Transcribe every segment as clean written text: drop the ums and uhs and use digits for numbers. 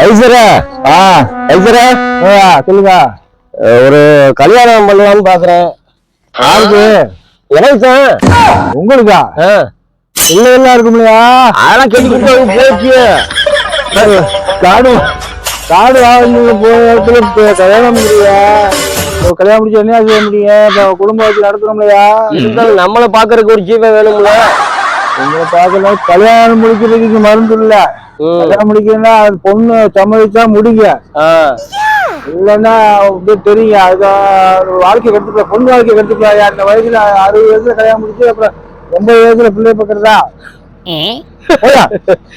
ஐசரா சொல்லுங்க. ஒரு கல்யாணம் பண்ணலாம்னு பாக்குறேன். யாருக்கு? எனக்கு உங்களுக்கா? எல்லாம் இருக்கும் இல்லையா? அதெல்லாம் கேட்டு போச்சு. காடு காடு வாங்க போய் கல்யாணம் முடியா? கல்யாணம் முடிச்சு என்ன செய்ய முடியும்? இப்ப குடும்பம் வச்சு நடத்தணும் இல்லையா? நம்மளை பாக்குறதுக்கு ஒரு ஜீவன் வேணும்ல. உங்களை பாக்கல. கல்யாணம் முடிக்கிறதுக்கு மருந்து இல்ல. கல்யாணம் முடிக்கிறதுனா பொண்ணு சம்மதிச்சா முடிங்க. இல்லைன்னா தெரியுங்க. அது வாழ்க்கை கெடுத்துக்கலாம். பொண்ணு வாழ்க்கை கெடுத்துக்கலாம். அந்த வயசுல 60 வயசுல கல்யாணம் முடிச்சு அப்புறம் 80 வயசுல பிள்ளை பாக்குறதா?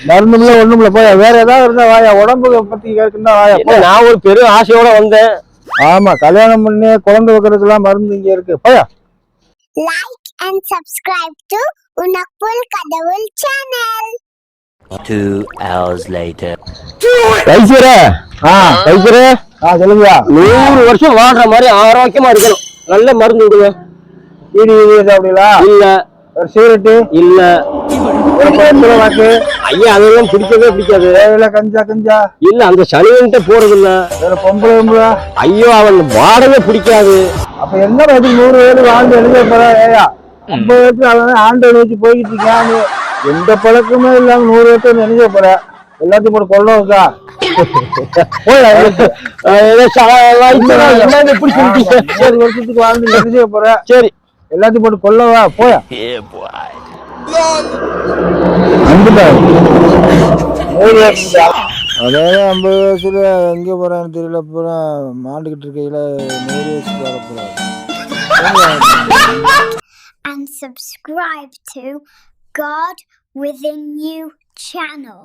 மருந்துல ஒண்ணுமில்ல. போயா வேற ஏதாவது இருந்தா வாயா. உடம்பு பத்தி கேட்குன்னா வாயா. நான் ஒரு பெரும் ஆசையோட வந்தேன். ஆமா, கல்யாணம் பண்ணி குழந்தை வைக்கிறதுக்கு எல்லாம் மருந்து இங்க இருக்கு. போயா. Like and subscribe to Unakul Kadavul channel. 2 hours later. சொல்லுங்க. 100 வருஷம் வாழ்ற மாதிரி ஆரோக்கியமா இருக்கணும். நல்ல மருந்து விடுங்க. அப்படிங்களா? இல்ல. ஒரு சிகரெட்டு இல்ல. ஒரு பழத்துல வாக்கு ஐயா அதெல்லாம் பிடிக்கவே பிடிக்காது. கஞ்சா இல்ல. அந்த சனிவன்ட்ட போறது இல்ல. வேற பொம்பளை ஐயோ அவன் வாடகை பிடிக்காது. அப்ப என்ன 100 வயது வாழ்ந்து எழுத போற? ஏயா 50 வயசுல அவன் ஆண்டை வச்சு போய்கிட்டு இருக்கான். எந்த பழக்கமே இல்லாம 100 வயசுல நினைச்ச போற. எல்லாத்தையும் போட்டு கொள்ளவுக்கா? வருஷத்துக்கு வாழ்ந்து நினைச்ச போற. சரி எல்லாத்தையும் போட்டு கொள்ளவா? போயா. அதாவது 50 வயசுல எங்க போறான்னு தெரியல. பூரா மாண்டுகிட்டு இருக்கையில 100 வயசுக்கு வர போறாரு. And subscribe to God Within You channel.